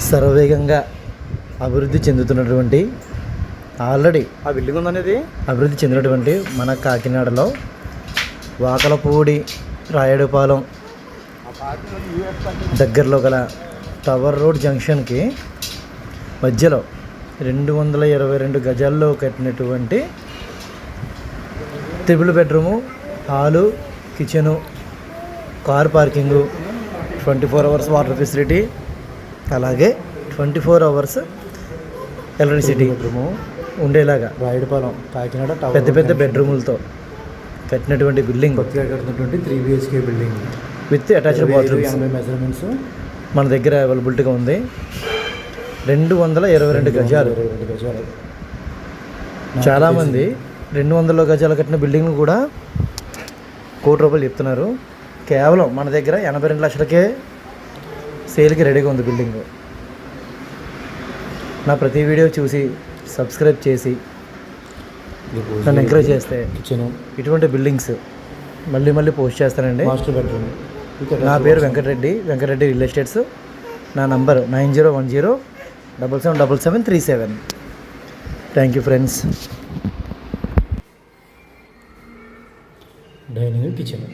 శరవేగంగా అభివృద్ధి చెందుతున్నటువంటి ఆల్రెడీ ఆ బిల్డింగ్ ఉందనేది అభివృద్ధి చెందినటువంటి మన కాకినాడలో వాకలపూడి రాయడుపాలెం దగ్గరలో గల టవర్ రోడ్ జంక్షన్కి మధ్యలో 222 గజాల్లో కట్టినటువంటి triple bedroom, hall, kitchen, car parking, 24 hours water facility, అలాగే 24 అవర్స్ ఎలక్ట్రిసిటీ ఉండేలాగా రాయుడుపాలెం కాకినాడ పెద్ద పెద్ద బెడ్రూములతో కట్టినటువంటి బిల్డింగ్, కొత్తగా కట్టినటువంటి 3 BHK building with attached bathrooms measurements మన దగ్గర అవైలబిలిటీగా ఉంది. 222 గజాలు. చాలామంది 200 గజాలు కట్టిన బిల్డింగ్ కూడా ₹1 కోటి చెప్తున్నారు. కేవలం మన దగ్గర 82 లక్షలకే సేల్కి రెడీగా ఉంది బిల్డింగ్. నా ప్రతి వీడియో చూసి సబ్స్క్రైబ్ చేసి నన్ను ఎంకరేజ్ చేస్తే కిచెన్ ఇటువంటి బిల్డింగ్స్ మళ్ళీ పోస్ట్ చేస్తానండి. Master bedroom. నా పేరు వెంకటరెడ్డి రియల్ ఎస్టేట్స్. నా number 9010777737. Thank you friends. Dining kitchen.